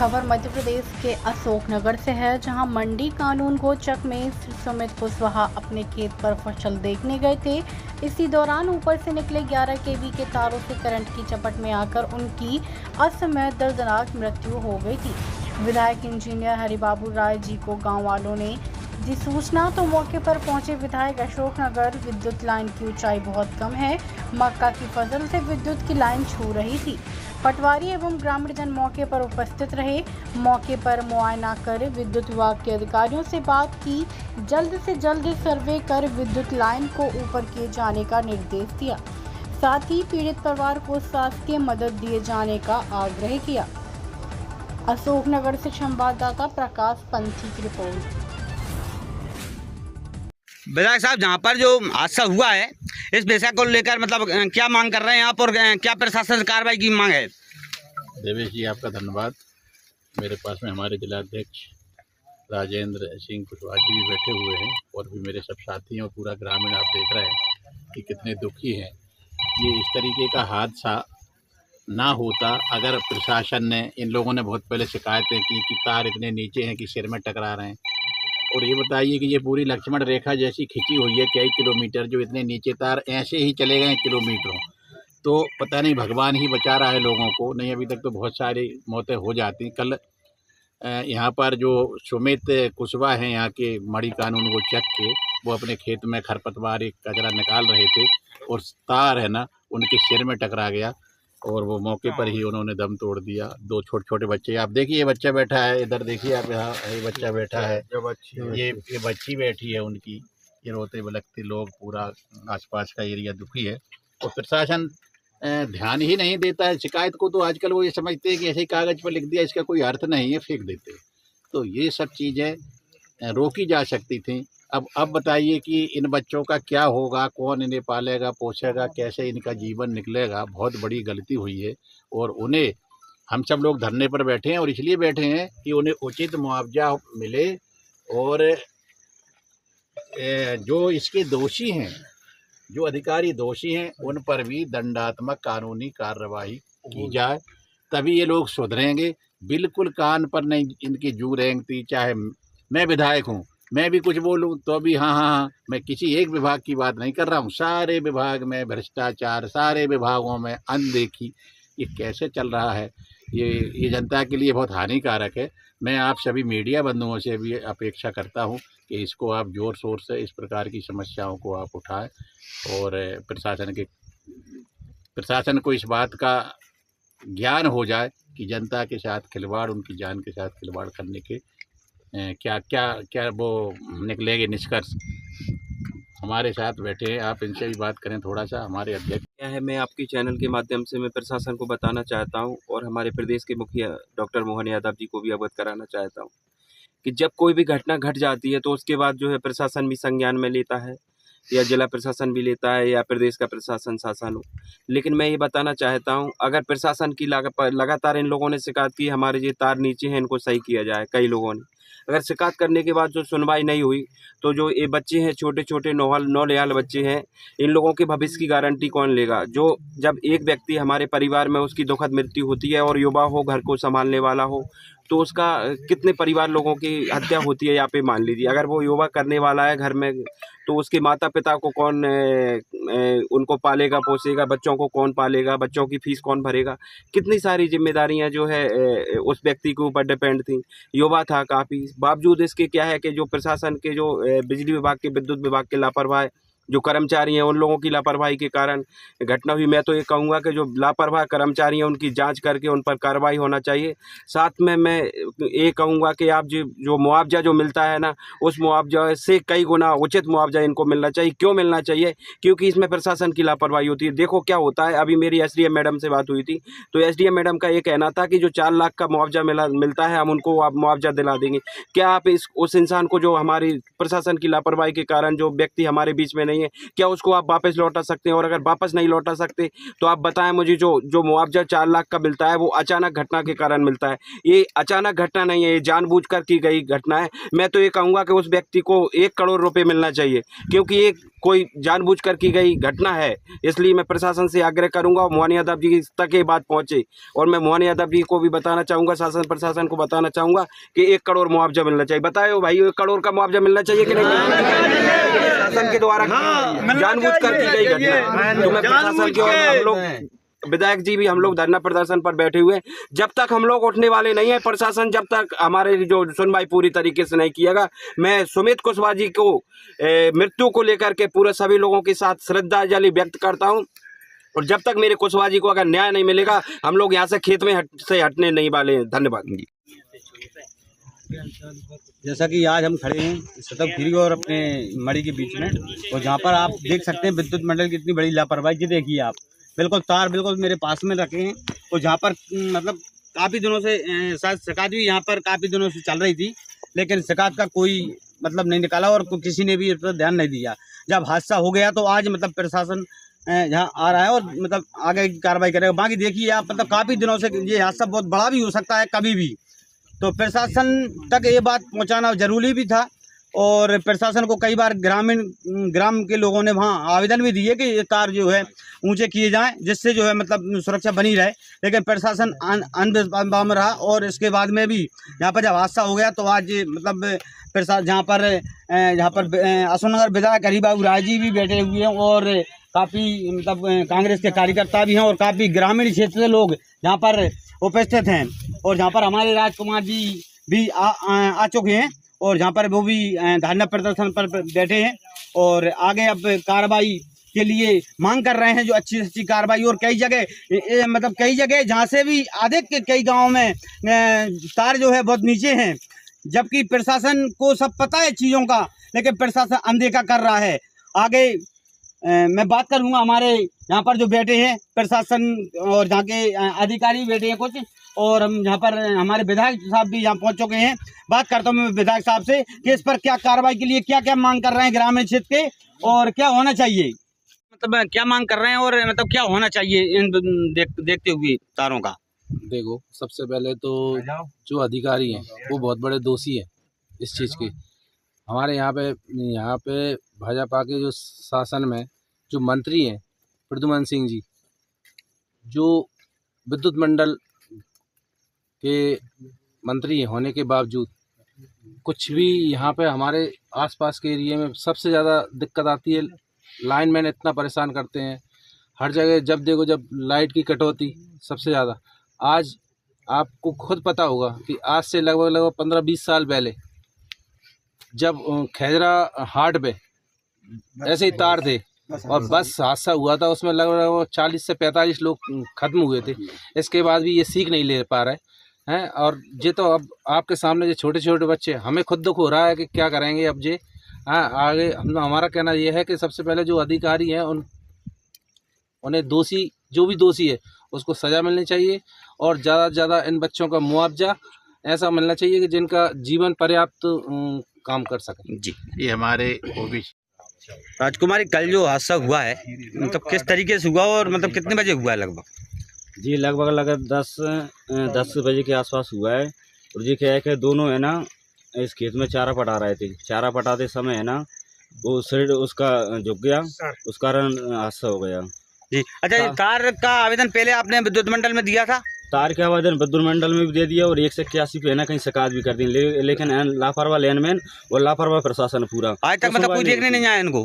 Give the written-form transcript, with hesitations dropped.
खबर मध्य प्रदेश के अशोकनगर से है, जहां मंडी कानून गो चक में सुमित कुशवाहा अपने खेत पर फसल देखने गए थे। इसी दौरान ऊपर से निकले 11 केवी के तारों से करंट की चपेट में आकर उनकी असमय दर्दनाक मृत्यु हो गई थी। विधायक इंजीनियर हरिबाबू राय जी को गाँव वालों ने दी सूचना तो मौके पर पहुंचे विधायक। अशोकनगर विद्युत लाइन की ऊंचाई बहुत कम है, मक्का की फसल से विद्युत की लाइन छू रही थी। पटवारी एवं ग्रामीण जन मौके पर उपस्थित रहे। मौके पर मुआयना कर विद्युत विभाग के अधिकारियों से बात की, जल्द से जल्द सर्वे कर विद्युत लाइन को ऊपर किए जाने का निर्देश दिया। साथ ही पीड़ित परिवार को शासकीय मदद दिए जाने का आग्रह किया। अशोकनगर से संवाददाता प्रकाश पंथी की रिपोर्ट। विधायक साहब, जहाँ पर जो हादसा हुआ है इस विषय को लेकर मतलब क्या मांग कर रहे हैं आप और क्या प्रशासन से कार्रवाई की मांग है? देवेश जी, आपका धन्यवाद। मेरे पास में हमारे जिलाध्यक्ष राजेंद्र सिंह कुशवाहा जी भी बैठे हुए हैं और भी मेरे सब साथी हैं और पूरा ग्रामीण आप देख रहे हैं कि कितने दुखी हैं। ये इस तरीके का हादसा ना होता अगर प्रशासन ने, इन लोगों ने बहुत पहले शिकायतें की कि तार इतने नीचे हैं कि सिर में टकरा रहे हैं। और ये बताइए कि ये पूरी लक्ष्मण रेखा जैसी खिंची हुई है कई किलोमीटर, जो इतने नीचे तार ऐसे ही चले गए किलोमीटरों, तो पता नहीं भगवान ही बचा रहा है लोगों को, नहीं अभी तक तो बहुत सारी मौतें हो जाती। कल यहाँ पर जो सुमित कुशवाहा हैं यहाँ के मड़ी कानून वो चक के, वो अपने खेत में खरपतवार कचरा निकाल रहे थे और तार है ना उनके सिर में टकरा गया और वो मौके पर ही उन्होंने दम तोड़ दिया। दो छोटे छोटे बच्चे, आप देखिए ये बच्चा बैठा है, इधर देखिए आप, यहाँ ये बच्चा बैठा है, ये बच्ची बैठी है उनकी, ये रोते बिलखते लोग, पूरा आसपास का एरिया दुखी है। और प्रशासन ध्यान ही नहीं देता है शिकायत को, तो आजकल वो ये समझते हैं कि ऐसे ही कागज़ पर लिख दिया, इसका कोई अर्थ नहीं है, फेंक देते हैं। तो ये सब चीज़ें रोकी जा सकती थी। अब बताइए कि इन बच्चों का क्या होगा, कौन इन्हें पालेगा पोसेगा, कैसे इनका जीवन निकलेगा। बहुत बड़ी गलती हुई है और उन्हें, हम सब लोग धरने पर बैठे हैं और इसलिए बैठे हैं कि उन्हें उचित मुआवजा मिले और जो इसके दोषी हैं, जो अधिकारी दोषी हैं, उन पर भी दंडात्मक कानूनी कार्रवाई की जाए, तभी ये लोग सुधरेंगे। बिल्कुल कान पर नहीं इनकी जू रेंगती। चाहे मैं विधायक हूँ, मैं भी कुछ बोलूं तो भी हाँ, मैं किसी एक विभाग की बात नहीं कर रहा हूँ, सारे विभाग में भ्रष्टाचार, सारे विभागों में अनदेखी, ये कैसे चल रहा है, ये जनता के लिए बहुत हानिकारक है। मैं आप सभी मीडिया बंधुओं से भी अपेक्षा करता हूँ कि इसको आप ज़ोर शोर से, इस प्रकार की समस्याओं को आप उठाएं और प्रशासन को इस बात का ज्ञान हो जाए कि जनता के साथ खिलवाड़, उनकी जान के साथ खिलवाड़ करने के क्या क्या क्या वो निकलेंगे निष्कर्ष। हमारे साथ बैठे हैं, आप इनसे भी बात करें थोड़ा सा। हमारे अध्यक्ष क्या है, मैं आपके चैनल के माध्यम से मैं प्रशासन को बताना चाहता हूं और हमारे प्रदेश के मुखिया डॉक्टर मोहन यादव जी को भी अवगत कराना चाहता हूं कि जब कोई भी घटना घट जाती है तो उसके बाद जो है प्रशासन भी संज्ञान में लेता है, या जिला प्रशासन भी लेता है, या प्रदेश का प्रशासन शासन हो। लेकिन मैं ये बताना चाहता हूं, अगर प्रशासन की लगातार इन लोगों ने शिकायत की हमारे ये तार नीचे हैं, इनको सही किया जाए। कई लोगों ने अगर शिकायत करने के बाद जो सुनवाई नहीं हुई तो जो ये बच्चे हैं, छोटे छोटे नौलियाल बच्चे हैं, इन लोगों के भविष्य की गारंटी कौन लेगा? जो जब एक व्यक्ति हमारे परिवार में उसकी दुखद मृत्यु होती है और युवा हो, घर को संभालने वाला हो, तो उसका कितने परिवार लोगों की हत्या होती है यहाँ पे। मान लीजिए अगर वो युवा करने वाला है घर में, तो उसके माता पिता को कौन उनको पालेगा पोसेगा, बच्चों को कौन पालेगा, बच्चों की फीस कौन भरेगा? कितनी सारी जिम्मेदारियां जो है उस व्यक्ति के ऊपर डिपेंड थी। युवा था काफ़ी, बावजूद इसके क्या है कि जो प्रशासन के, जो बिजली विभाग के, विद्युत विभाग के लापरवाह जो कर्मचारी हैं, उन लोगों की लापरवाही के कारण घटना हुई। मैं तो ये कहूँगा कि जो लापरवाह कर्मचारी हैं उनकी जांच करके उन पर कार्रवाई होना चाहिए। साथ में मैं ये कहूँगा कि आप जो मुआवजा जो मिलता है ना, उस मुआवजा से कई गुना उचित मुआवजा इनको मिलना चाहिए। क्यों मिलना चाहिए? क्योंकि इसमें प्रशासन की लापरवाही होती है। देखो क्या होता है, अभी मेरी एसडीएम मैडम से बात हुई थी, तो एसडीएम मैडम का ये कहना था कि जो 4 लाख का मुआवजा मिलता है, हम उनको आप मुआवजा दिला देंगे। क्या आप उस इंसान को, जो हमारी प्रशासन की लापरवाही के कारण जो व्यक्ति हमारे बीच में नहीं है, क्या उसको आप वापस लौटा सकते हैं? और अगर वापस नहीं लौटा सकते तो आप बताएं मुझे, जो मुआवजा 4 लाख का मिलता है वो अचानक घटना के कारण मिलता है। ये अचानक घटना नहीं है, ये जानबूझकर की गई घटना है। मैं तो ये कहूँगा कि उस व्यक्ति को 1 करोड़ रुपए मिलना चाहिए, क्योंकि एक कोई जानबूझकर की गई घटना है। इसलिए मैं प्रशासन से आग्रह करूंगा मोहन यादव जी तक ये बात पहुंचे, और मैं मोहन यादव जी को भी बताना चाहूँगा, शासन प्रशासन को बताना चाहूँगा कि 1 करोड़ मुआवजा मिलना चाहिए। बताओ भाई, 1 करोड़ का मुआवजा मिलना चाहिए कि नहीं? शासन के द्वारा जानबूझकर की गई घटना। तो मैं प्रशासन की और हम लोग विधायक जी भी हम लोग धरना प्रदर्शन पर बैठे हुए हैं। जब तक हम लोग उठने वाले नहीं है, प्रशासन जब तक हमारे जो सुनवाई पूरी तरीके से नहीं किएगा, मैं सुमित कुशवाहा जी को मृत्यु को लेकर के पूरे सभी लोगों के साथ श्रद्धांजलि व्यक्त करता हूं। और जब तक मेरे कुशवाहा जी को अगर न्याय नहीं मिलेगा, हम लोग यहाँ से खेत में से हटने नहीं वाले हैं। धन्यवाद। जैसा कि आज हम खड़े हैं सतबखीरी और अपने मड़ी के बीच में, और जहाँ पर आप देख सकते हैं विद्युत मंडल की इतनी बड़ी लापरवाही की देखिए आप। बिल्कुल तार बिल्कुल मेरे पास में रखे हैं, और जहाँ पर मतलब काफ़ी दिनों से शिकायत भी यहाँ पर काफ़ी दिनों से चल रही थी, लेकिन शिकायत का कोई मतलब नहीं निकाला और किसी ने भी इस पर ध्यान नहीं दिया। जब हादसा हो गया तो आज मतलब प्रशासन यहाँ आ रहा है और मतलब आगे की कार्रवाई करेगा। बाकी देखिए आप, मतलब काफ़ी दिनों से ये हादसा बहुत बड़ा भी हो सकता है कभी भी, तो प्रशासन तक ये बात पहुँचाना जरूरी भी था। और प्रशासन को कई बार ग्राम के लोगों ने वहाँ आवेदन भी दिए कि ये तार जो है ऊंचे किए जाएं, जिससे जो है मतलब सुरक्षा बनी रहे, लेकिन प्रशासन अंधविश्वास में रहा। और इसके बाद में भी यहाँ पर जब हादसा हो गया तो आज मतलब प्रशासन जहाँ पर अशोकनगर विधायक हरिबाबू राय जी भी बैठे हुए हैं, और काफ़ी मतलब कांग्रेस के कार्यकर्ता भी हैं, और काफ़ी ग्रामीण क्षेत्र से लोग यहाँ पर उपस्थित हैं। और जहाँ पर हमारे राजकुमार जी भी आ चुके हैं, और जहाँ पर वो भी धरना प्रदर्शन पर बैठे हैं, और आगे अब कार्रवाई के लिए मांग कर रहे हैं, जो अच्छी से अच्छी कार्रवाई। और कई जगह मतलब कई जगह जहाँ से भी आधे के कई गाँव में तार जो है बहुत नीचे हैं, जबकि प्रशासन को सब पता है चीज़ों का, लेकिन प्रशासन अनदेखा कर रहा है। आगे मैं बात करूँगा हमारे यहाँ पर जो बैठे हैं प्रशासन और जहाँ के अधिकारी बैठे हैं कुछ, और हम यहाँ पर हमारे विधायक साहब भी यहाँ पहुँच चुके हैं। बात करता हूँ मैं विधायक साहब से कि इस पर क्या कार्रवाई के लिए क्या क्या मांग कर रहे हैं ग्रामीण क्षेत्र के, और क्या होना चाहिए, मतलब क्या मांग कर रहे हैं और मतलब क्या होना चाहिए इन देखते हुए तारों का। देखो, सबसे पहले तो जो अधिकारी हैं वो बहुत बड़े दोषी हैं इस चीज़ के। हमारे यहाँ पे भाजपा के जो शासन में जो मंत्री हैं प्रद्युमन सिंह जी, जो विद्युत मंडल के मंत्री होने के बावजूद कुछ भी यहाँ पे हमारे आसपास के एरिया में सबसे ज़्यादा दिक्कत आती है। लाइनमैन इतना परेशान करते हैं हर जगह, जब देखो जब लाइट की कटौती सबसे ज़्यादा। आज आपको खुद पता होगा कि आज से लगभग 15-20 साल पहले जब खेजरा हाट पे ऐसे ही तार थे और बस हादसा हुआ था, उसमें लगभग 40 से 45 लोग खत्म हुए थे। इसके बाद भी ये सीख नहीं ले पा रहे हैं, और ये तो अब आपके सामने जो छोटे छोटे बच्चे, हमें खुद दुख हो रहा है कि क्या करेंगे अब ये। हाँ, आगे हमारा कहना ये है कि सबसे पहले जो अधिकारी हैं उन्हें दोषी, जो भी दोषी है उसको सज़ा मिलनी चाहिए, और ज़्यादा से ज़्यादा इन बच्चों का मुआवजा ऐसा मिलना चाहिए कि जिनका जीवन पर्याप्त काम कर सके। जी, ये हमारे ओबीसी। राजकुमारी, कल जो हादसा हुआ है मतलब किस तरीके से हुआ और मतलब कितने बजे हुआ है लगभग? जी लगभग 10 बजे के आसपास हुआ है। और जी क्या है कि दोनों है ना इस खेत में चारा पटा रहे थे। चारा पटाते समय है ना वो शरीर उसका झुक गया, उस कारण हादसा हो गया। जी, अच्छा, ये तार का आवेदन पहले आपने विद्युत मंडल में दिया था? तार के आवेदन विद्युत मंडल में भी दे दिया और 181 पे है ना कहीं शिकायत भी कर दी, लेकिन लापरवाह लैंडमैन और लापरवाह प्रशासन पूरा आज तक मतलब कोई देखने नहीं आया इनको।